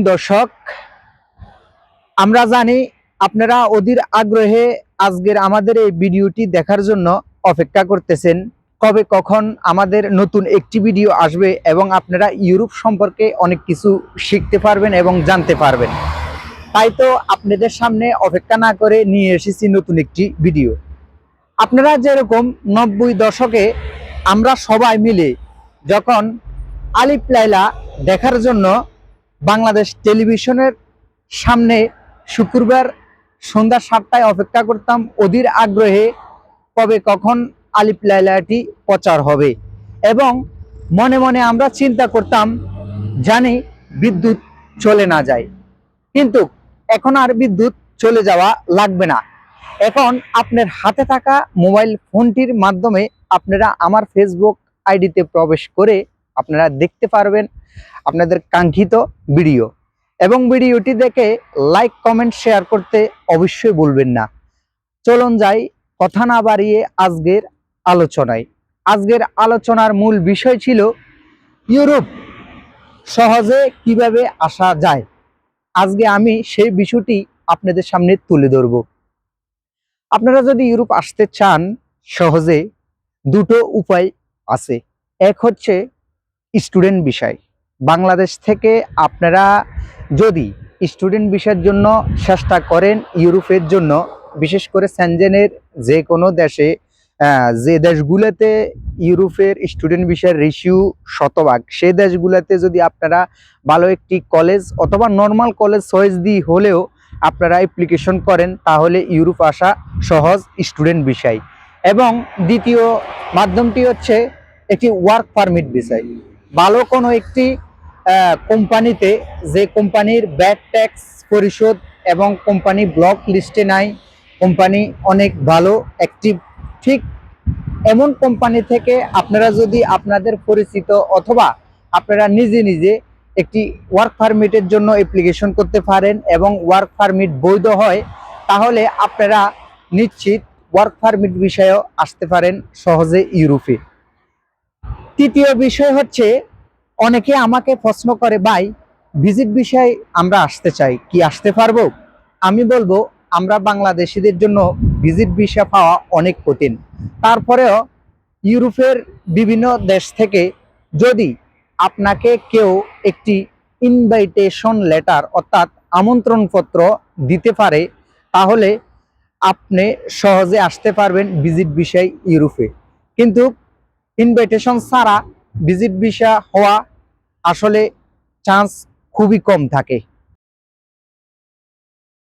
দর্শক, আমরা জানি আপনারা অধীর আগ্রহে আজকের আমাদের এই ভিডিওটি দেখার জন্য অপেক্ষা করতেছেন। কবে কখন আমাদের নতুন একটি ভিডিও আসবে এবং আপনারা ইউরোপ সম্পর্কে অনেক কিছু শিখতে পারবেন এবং জানতে পারবেন। তাই তো আপনাদের সামনে অপেক্ষা না করে নিয়ে এসেছি নতুন একটি ভিডিও। আপনারা যেরকম 90 দশকে আমরা সবাই মিলে যখন আলিফ লায়লা দেখার জন্য বাংলাদেশ টেলিভিশনের সামনে শুক্রবার সন্ধ্যা 7টায় অপেক্ষা করতাম অধীর আগ্রহে কবে কখন আলিফ লায়লাটি প্রচার হবে, এবং মনে মনে আমরা চিন্তা করতাম জানি বিদ্যুৎ চলে না যায়। কিন্তু এখন আর বিদ্যুৎ চলে যাওয়া লাগবে না। এখন আপনার হাতে থাকা মোবাইল ফোনটির মাধ্যমে আপনারা আমার ফেসবুক আইডিতে প্রবেশ করে আপনারা দেখতে পারবেন আপনাদের কাঙ্ক্ষিত ভিডিও, এবং ভিডিওটি দেখে লাইক কমেন্ট শেয়ার করতে অবশ্যই ভুলবেন না। চলুন যাই কথা না বাড়িয়ে আজকের আলোচনায়। আজকের আলোচনার মূল বিষয় ছিল ইউরোপ সহজে কিভাবে আসা যায়। আজকে আমি সেই বিষয়টি আপনাদের সামনে তুলে ধরব। আপনারা যদি ইউরোপ আসতে চান সহজে, দুটো উপায় আছে। এক হচ্ছে স্টুডেন্ট বিষয়। বাংলাদেশ থেকে আপনারা যদি স্টুডেন্ট ভিসার জন্য চেষ্টা করেন ইউরোপের জন্য, বিশেষ করে সেনজেনের যে কোনো দেশে, যে দেশগুলোতে ইউরোপের স্টুডেন্ট ভিসার রেশিও শতভাগ, সেই দেশগুলোতে যদি আপনারা ভালো একটি কলেজ অথবা নর্মাল কলেজ চয়েস দিয়ে হলেও আপনারা অ্যাপ্লিকেশন করেন, তাহলে ইউরোপ আসা সহজ স্টুডেন্ট বিষয়। এবং দ্বিতীয় মাধ্যমটি হচ্ছে একটি ওয়ার্ক পারমিট বিষয়। ভালো কোনো একটি কোম্পানিতে, যে কোম্পানির ব্যাড ট্যাক্স পরিশোধ এবং কোম্পানি ব্লক লিস্টে নাই, কোম্পানি অনেক ভালো অ্যাক্টিভ, ঠিক এমন কোম্পানি থেকে আপনারা যদি আপনাদের পরিচিত অথবা আপনারা নিজে নিজে একটি ওয়ার্ক পারমিটের জন্য অ্যাপ্লিকেশন করতে পারেন এবং ওয়ার্ক পারমিট বৈধ হয়, তাহলে আপনারা নিশ্চিত ওয়ার্ক পারমিট বিষয়েও আসতে পারেন সহজে ইউরোপে। তৃতীয় বিষয় হচ্ছে, অনেকে আমাকে প্রশ্ন করে, ভাই ভিজিট বিষয়ে আমরা আসতে চাই, কি আসতে পারবো? আমি বলবো, আমরা বাংলাদেশিদের জন্য ভিজিট ভিসা পাওয়া অনেক কঠিন। তারপরেও ইউরোপের বিভিন্ন দেশ থেকে যদি আপনাকে কেউ একটি ইনভাইটেশন লেটার অর্থাৎ আমন্ত্রণপত্র দিতে পারে, তাহলে আপনি সহজে আসতে পারবেন ভিজিট ভিসায় ইউরোপে। কিন্তু ইনভাইটেশন ছাড়া ভিজিট ভিসা হওয়া আসলে চান্স খুবই কম থাকে।